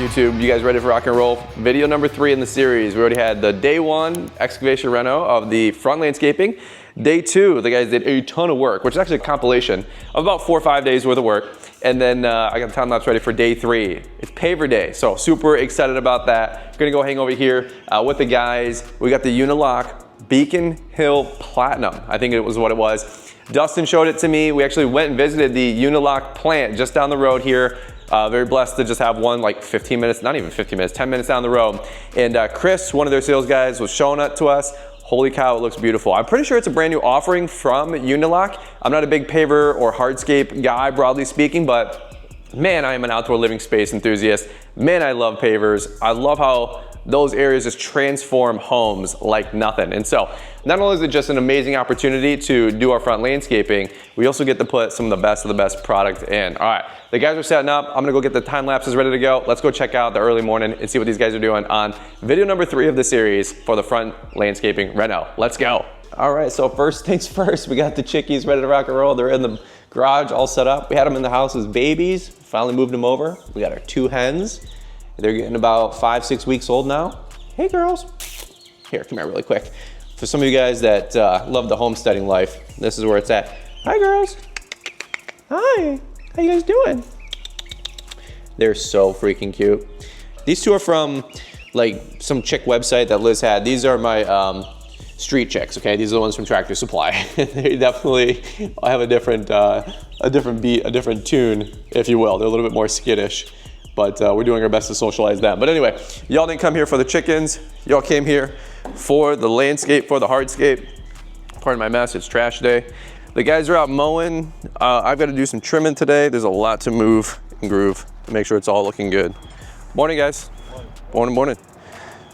YouTube? You guys ready for rock and roll? Video number 3 in the series. We already had the day 1 excavation reno of the front landscaping. Day 2, the guys did a ton of work, which is actually a compilation of about 4 or 5 days worth of work. And then I got the time lapse ready for day 3. It's Paver day, so super excited about that. Gonna go hang over here with the guys. We got the Unilock Beacon Hill Platinum, I think it was what it was. Dustin showed it to me. We actually went and visited the Unilock plant just down the road here. Very blessed to just have one like 15 minutes, not even 15 minutes, 10 minutes down the road. And Chris, one of their sales guys, was showing it to us. Holy cow, it looks beautiful. I'm pretty sure it's a brand new offering from Unilock. I'm not a big paver or hardscape guy, broadly speaking, but man, I am an outdoor living space enthusiast. Man, I love pavers. I love how those areas just transform homes like nothing. And so not only is it just an amazing opportunity to do our front landscaping, we also get to put some of the best product in. All right, the guys are setting up. I'm gonna go get the time lapses ready to go. Let's go check out the early morning and see what these guys are doing on video number 3 of the series for the front landscaping reno. Let's go. All right, so first things first, we got the chickies ready to rock and roll. They're in the garage all set up. We had them in the house as babies, finally moved them over. We got our 2 hens. They're getting about 5-6 weeks old now. Hey girls. Here, come here really quick. For some of you guys that love the homesteading life, this is where it's at. Hi girls. Hi, how you guys doing? They're so freaking cute. These 2 are from like some chick website that Liz had. These are my street chicks, okay? These are the ones from Tractor Supply. They definitely have a different beat, a different tune, if you will. They're a little bit more skittish. But we're doing our best to socialize them. But anyway, y'all didn't come here for the chickens. Y'all came here for the landscape, for the hardscape. Pardon my mess, it's trash day. The guys are out mowing. I've got to do some trimming today. There's a lot to move and groove to make sure it's all looking good. Morning, guys. Morning.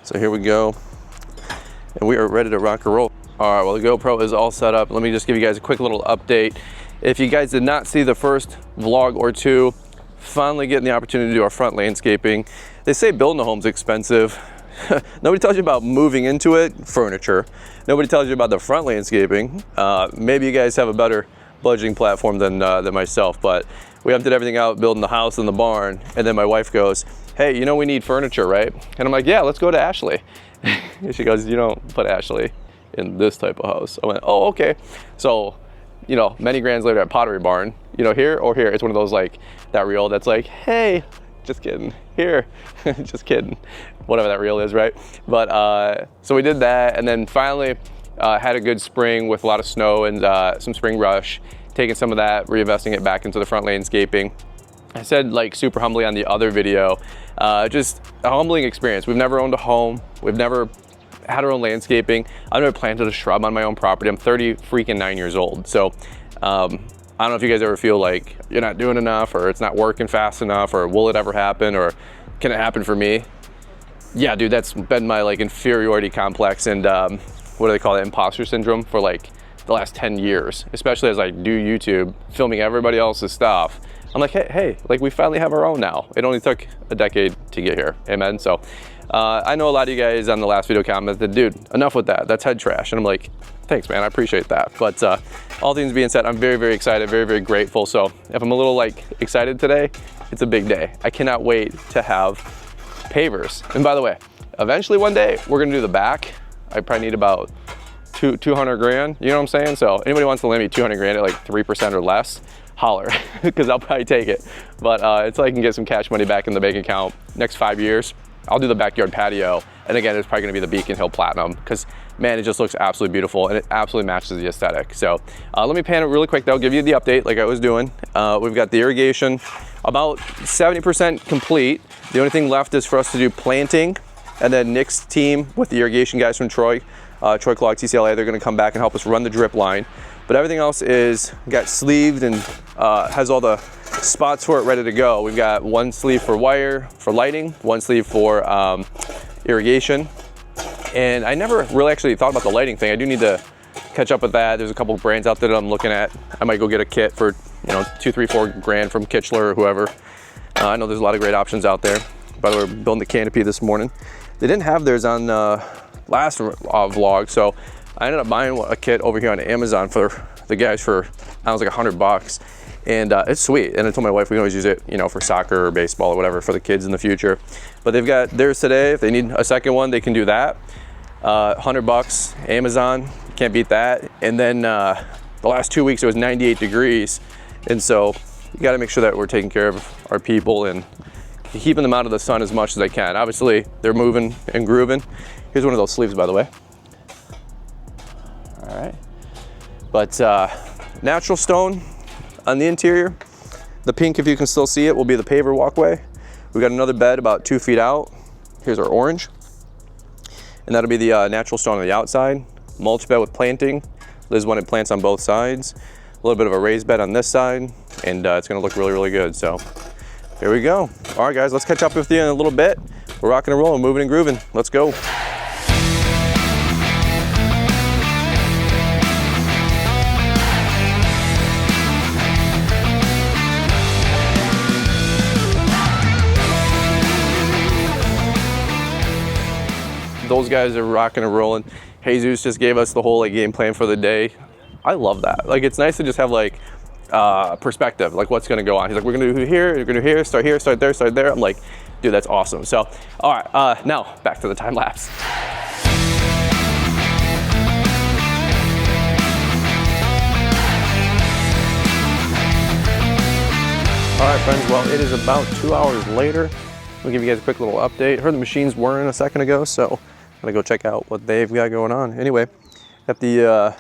So here we go. And we are ready to rock and roll. All right, well, the GoPro is all set up. Let me just give you guys a quick little update. If you guys did not see the first vlog or 2, finally getting the opportunity to do our front landscaping. They say building a home's expensive. Nobody tells you about moving into it, furniture. Nobody tells you about the front landscaping. Maybe you guys have a better budgeting platform than myself, but we emptied everything out, building the house and the barn, and then my wife goes, hey, you know we need furniture, right? And I'm like, yeah, let's go to Ashley. And she goes, you don't put Ashley in this type of house. I went, oh, okay. So, you know, many grands later at Pottery Barn, you know, here or here, it's one of those like that reel that's like, hey, just kidding, here, just kidding, whatever that reel is, right? But so we did that, and then finally had a good spring with a lot of snow and some spring rush, taking some of that, reinvesting it back into the front landscaping. I said like super humbly on the other video, just a humbling experience. We've never owned a home. We've never had our own landscaping. I've never planted a shrub on my own property. I'm 39 years old. So I don't know if you guys ever feel like you're not doing enough, or it's not working fast enough, or will it ever happen, or can it happen for me? Yeah, dude, that's been my like inferiority complex and what do they call it, imposter syndrome for like the last 10 years, especially as I do YouTube, filming everybody else's stuff. I'm like, hey, like we finally have our own now. It only took a decade to get here, amen? So I know a lot of you guys on the last video commented, dude, enough with that, that's head trash. And I'm like, thanks, man, I appreciate that. But all things being said, I'm very, very excited, very, very grateful. So if I'm a little like excited today, it's a big day. I cannot wait to have pavers. And by the way, eventually one day we're gonna do the back. I probably need about 200 grand, you know what I'm saying? So anybody wants to lend me 200 grand at like 3% or less, holler, because I'll probably take it. But it's so I can get some cash money back in the bank account. Next 5 years, I'll do the backyard patio. And again, it's probably gonna be the Beacon Hill Platinum, because man, it just looks absolutely beautiful and it absolutely matches the aesthetic. So let me pan it really quick though, give you the update like I was doing. We've got the irrigation about 70% complete. The only thing left is for us to do planting, and then Nick's team with the irrigation guys from Troy Clogg, TCLA, they're gonna come back and help us run the drip line. But everything else is got sleeved and has all the spots for it ready to go. We've got one sleeve for wire, for lighting, one sleeve for irrigation. And I never really actually thought about the lighting thing. I do need to catch up with that. There's a couple brands out there that I'm looking at. I might go get a kit for, you know, 2, 3, 4 grand from Kitchler or whoever. I know there's a lot of great options out there. By the way, we're building the canopy this morning. They didn't have theirs on last vlog, so I ended up buying a kit over here on Amazon for the guys for, I was like $100. And it's sweet. And I told my wife we can always use it, you know, for soccer or baseball or whatever for the kids in the future. But they've got theirs today. If they need a second one, they can do that. $100, Amazon, can't beat that. And then the last 2 weeks it was 98 degrees. And so you gotta make sure that we're taking care of our people and keeping them out of the sun as much as I can. Obviously, they're moving and grooving. Here's one of those sleeves, by the way. All right. But natural stone on the interior. The pink, if you can still see it, will be the paver walkway. We got another bed about 2 feet out. Here's our orange. And that'll be the natural stone on the outside. Mulch bed with planting. Liz wanted plants on both sides. A little bit of a raised bed on this side. And it's gonna look really, really good. So here we go. All right, guys, let's catch up with you in a little bit. We're rocking and rolling, moving and grooving. Let's go. Those guys are rocking and rolling. Jesus just gave us the whole like game plan for the day. I love that. Like, it's nice to just have like perspective, like what's gonna go on. He's like, we're gonna do here, you're gonna do here, start there, start there. I'm like, dude, that's awesome. So, all right, now back to the time lapse. All right, friends, well, it is about 2 hours later. I'll give you guys a quick little update. Heard the machines whirring a second ago, so I'm gonna go check out what they've got going on. Anyway, got the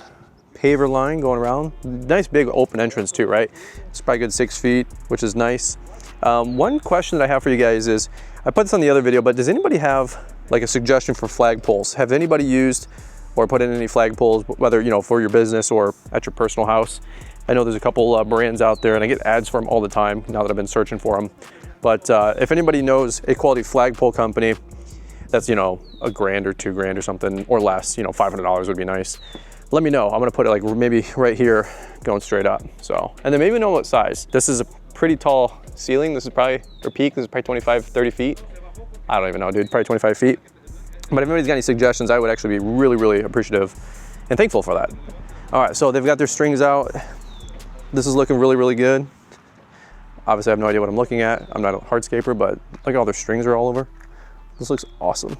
paver line going around. Nice big open entrance too, right? It's probably good 6 feet, which is nice. One question that I have for you guys is, I put this on the other video, but does anybody have like a suggestion for flagpoles? Have anybody used or put in any flagpoles, whether, you know, for your business or at your personal house? I know there's a couple brands out there and I get ads for them all the time now that I've been searching for them. But if anybody knows a quality flagpole company that's, you know, $1,000 or $2,000 or something or less, you know, $500 would be nice. Let me know. I'm gonna put it like maybe right here going straight up. So, and then maybe know what size. This is a pretty tall ceiling. This is probably, or peak, this is probably 25, 30 feet. I don't even know, dude, probably 25 feet. But if anybody's got any suggestions, I would actually be really, really appreciative and thankful for that. All right, so they've got their strings out. This is looking really, really good. Obviously, I have no idea what I'm looking at. I'm not a hardscaper, but look at all their strings are all over. This looks awesome.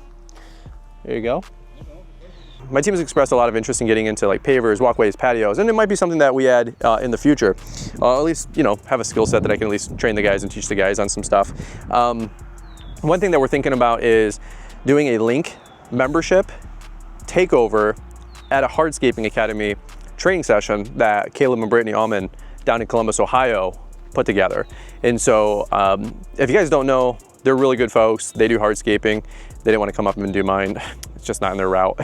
There you go. My team has expressed a lot of interest in getting into like pavers, walkways, patios, and it might be something that we add in the future. At least, you know, have a skill set that I can at least train the guys and teach the guys on some stuff. One thing that we're thinking about is doing a link membership takeover at a Hardscaping Academy training session that Caleb and Brittany Allman down in Columbus, Ohio put together. And so if you guys don't know, they're really good folks. They do hardscaping. They didn't want to come up and do mine. It's just not in their route.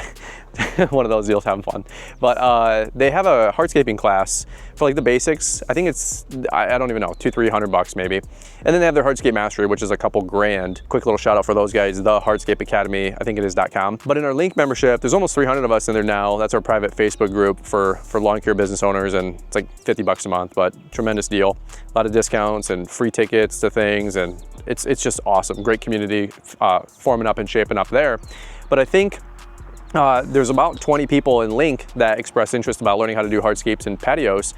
One of those deals, having fun. But they have a hardscaping class for like the basics. I think it's, I don't even know, $200-300 maybe. And then they have their Hardscape Mastery, which is a couple grand. Quick little shout out for those guys, the Hardscape Academy, I think it is .com. But in our link membership, there's almost 300 of us in there now. That's our private Facebook group for lawn care business owners, and it's like $50 a month, but tremendous deal. A lot of discounts and free tickets to things, and it's just awesome. Great community forming up and shaping up there. But I think there's about 20 people in Link that express interest about learning how to do hardscapes and patios.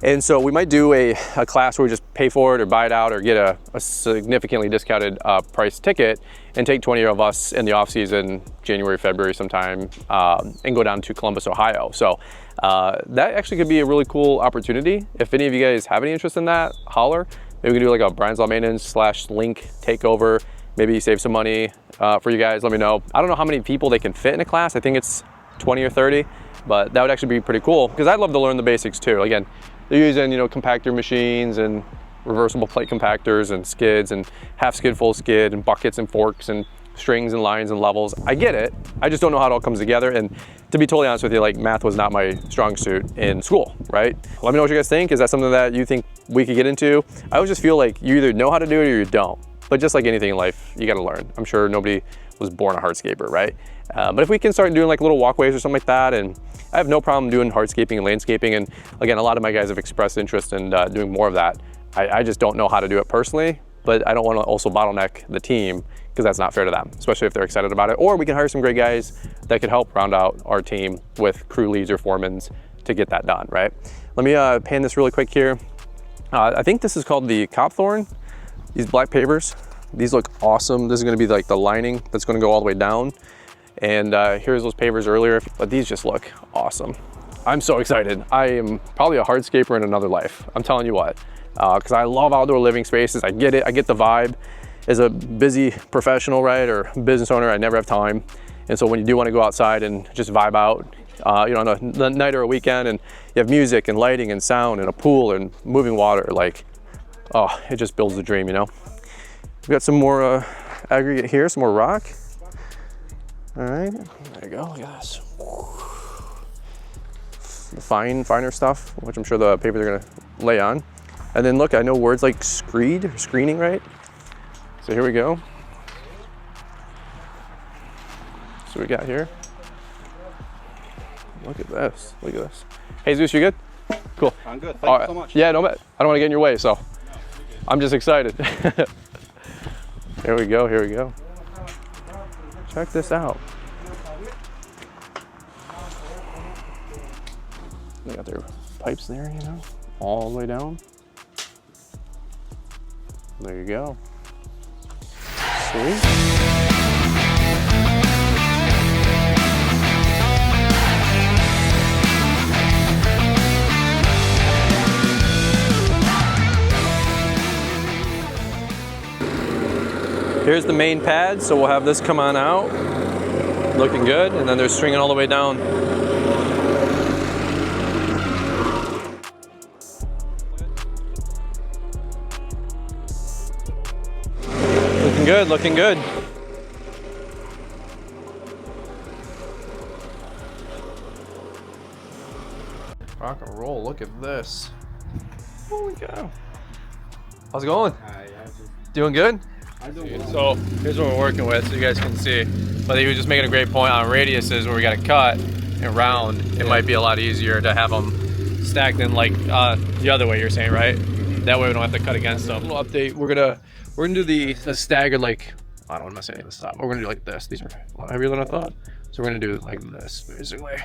And so we might do a class where we just pay for it or buy it out or get a significantly discounted price ticket and take 20 of us in the off season, January, February sometime, and go down to Columbus, Ohio. So that actually could be a really cool opportunity. If any of you guys have any interest in that, holler. Maybe we can do like a Brian's Law Maintenance / Link takeover. Maybe save some money for you guys, let me know. I don't know how many people they can fit in a class. I think it's 20 or 30, but that would actually be pretty cool because I'd love to learn the basics too. Again, they're using, you know, compactor machines and reversible plate compactors and skids and half skid, full skid and buckets and forks and strings and lines and levels. I get it. I just don't know how it all comes together. And to be totally honest with you, like math was not my strong suit in school, right? Let me know what you guys think. Is that something that you think we could get into? I always just feel like you either know how to do it or you don't. But just like anything in life, you gotta learn. I'm sure nobody was born a hardscaper, right? But if we can start doing like little walkways or something like that, and I have no problem doing hardscaping and landscaping. And again, a lot of my guys have expressed interest in doing more of that. I just don't know how to do it personally, but I don't wanna also bottleneck the team because that's not fair to them, especially if they're excited about it. Or we can hire some great guys that could help round out our team with crew leads or foremans to get that done, right? Let me pan this really quick here. I think this is called the Copthorn. These black pavers. These look awesome. This is gonna be like the lining that's gonna go all the way down. And here's those pavers earlier, but these just look awesome. I'm so excited. I am probably a hardscaper in another life. I'm telling you what, because I love outdoor living spaces. I get it, I get the vibe. As a busy professional, right, or business owner, I never have time. And so when you do want to go outside and just vibe out, you know, on a night or a weekend, and you have music and lighting and sound and a pool and moving water, like, oh, it just builds the dream, you know? We've got some more aggregate here, some more rock. All right, there you go, look at this. The finer stuff, which I'm sure the pavers are gonna lay on. And then look, I know words like screed, or screening, right? So here we go. So we got here. Look at this, look at this. Hey Zeus, you good? Cool. I'm good, thank you so much. Yeah, no, I don't want to get in your way, so I'm just excited. Here we go, here we go. Check this out. They got their pipes there, you know, all the way down. There you go. See? Here's the main pad, so we'll have this come on out. Looking good, and then they're stringing all the way down. Looking good, looking good. Rock and roll, look at this. Holy cow. How's it going? Doing good? So here's what we're working with, so you guys can see. But he was just making a great point on radiuses where we got to cut and round. It might be a lot easier to have them stacked in like the other way you're saying, right? That way we don't have to cut against them. A little update. We're gonna do the staggered, like, I don't want to say this stop. We're gonna do like this. These are a lot heavier than I thought. So we're gonna do like this basically.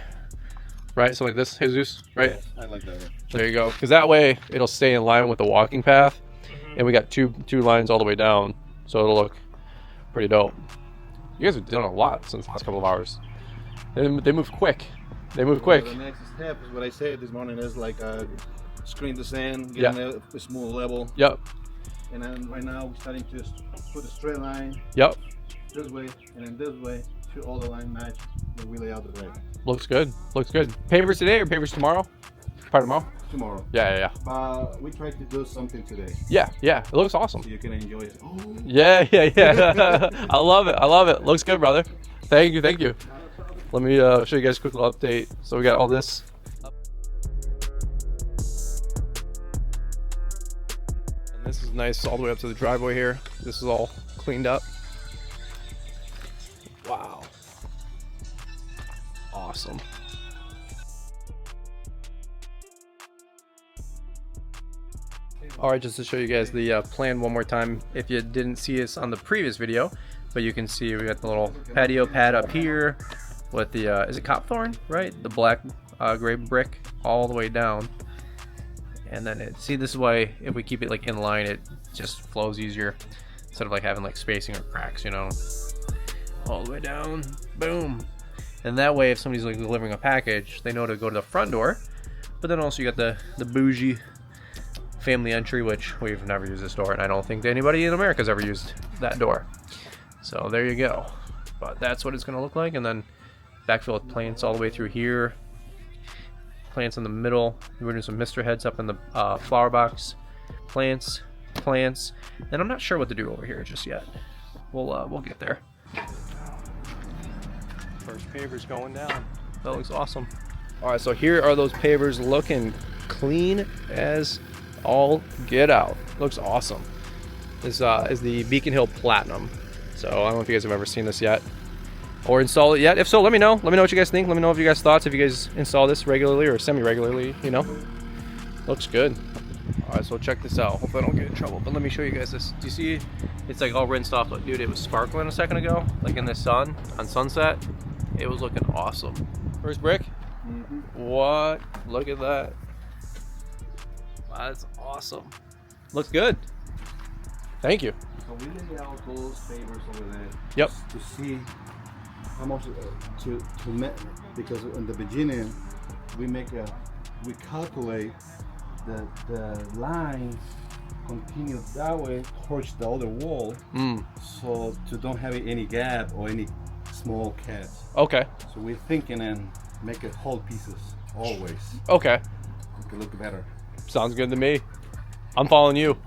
Right? So like this, Jesus, right? I like that. There you go. Because that way it'll stay in line with the walking path. And we got two lines all the way down. So it'll look pretty dope. You guys have done a lot since the last couple of hours. They move quick. They move quick. The next step is what I said this morning is like screen the sand, get a smooth level. Yep. And then right now we're starting to put a straight line. Yep. This way and then this way to all the line match that we lay out the way. Looks good. Looks good. Pavers today or pavers tomorrow? Probably tomorrow. Tomorrow. Yeah. But we tried to do something today. Yeah. It looks awesome. So you can enjoy it. Oh. Yeah. I love it. Looks good, brother. Thank you. Let me show you guys a quick little update. So we got all this. And this is nice all the way up to the driveway here. This is all cleaned up. Wow. Awesome. All right, just to show you guys the plan one more time, if you didn't see us on the previous video, but you can see we got the little patio pad up here with the, is it Copthorn, right? The black gray brick all the way down. And then see, this way, if we keep it like in line, it just flows easier instead of like having like spacing or cracks, you know, all the way down, boom. And that way, if somebody's like delivering a package, they know to go to the front door. But then also you got the bougie family entry, which we've never used this door, and I don't think anybody in America's ever used that door. So there you go. But that's what it's going to look like. And then backfill with plants all the way through here. Plants in the middle. We're doing some mister heads up in the flower box. Plants. And I'm not sure what to do over here just yet. We'll get there. First pavers going down. That looks awesome. All right, so here are those pavers looking clean as all get out. Looks awesome. This is the Beacon Hill Platinum. So I don't know if you guys have ever seen this yet or installed it yet. If so, let me know. Let me know what you guys think. Let me know if you guys thoughts, if you guys install this regularly or semi-regularly, you know. Looks good. All right, so check this out. Hope I don't get in trouble, but let me show you guys this. Do you see it's like all rinsed off? Look, dude, it was sparkling a second ago, like in the sun on sunset. It was looking awesome. First brick. What? Look at that. Wow, that's awesome. Looks good. Thank you. So we lay out those pavers over there. Yep. To see how much to make, because in the beginning we calculate the lines continue that way towards the other wall, so to don't have any gap or any small cuts. Okay. So we're thinking and make it whole pieces always. Okay. It can look better. Sounds good to me. I'm following you.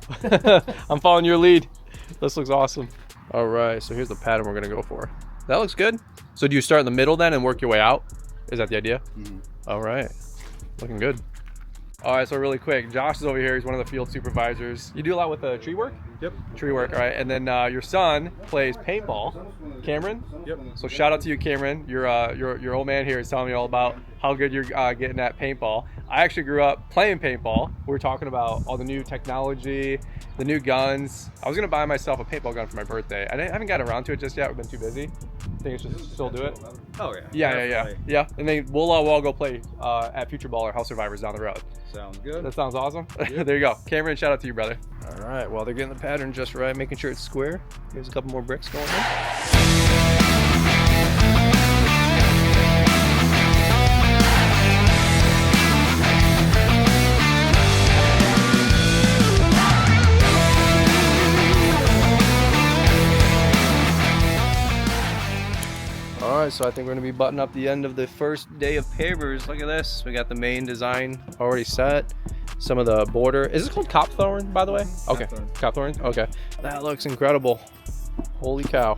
I'm following your lead. This looks awesome. All right, so here's the pattern we're gonna go for. That looks good. So do you start in the middle then and work your way out? Is that the idea? All right, looking good. All right, so really quick, Josh is over here. He's one of the field supervisors. You do a lot with tree work? Yep. Tree work, all right. And then your son plays paintball, Cameron? Yep. So shout out to you, Cameron. Your old man here is telling me all about how good you're getting at paintball. I actually grew up playing paintball. We were talking about all the new technology, the new guns. I was gonna buy myself a paintball gun for my birthday. I haven't gotten around to it just yet. We've been too busy. I think I should still do it. Oh yeah. Yeah. And then we'll all go play at Future Ball or House Survivors down the road. Sounds good. That sounds awesome. There you go. Cameron, shout out to you, brother. All right, well, they're getting the pattern just right, making sure it's square. Here's a couple more bricks going in. All right, so I think we're gonna be buttoning up the end of the first day of pavers. Look at this. We got the main design already set. Some of the border. Is this called copthorn, by the way? Okay, copthorn. Okay, that looks incredible. Holy cow.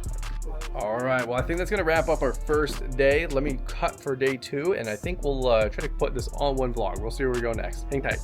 All right, well, I think that's gonna wrap up our first day. Let me cut for day 2, and I think we'll try to put this all in one vlog. We'll see where we go next. Hang tight.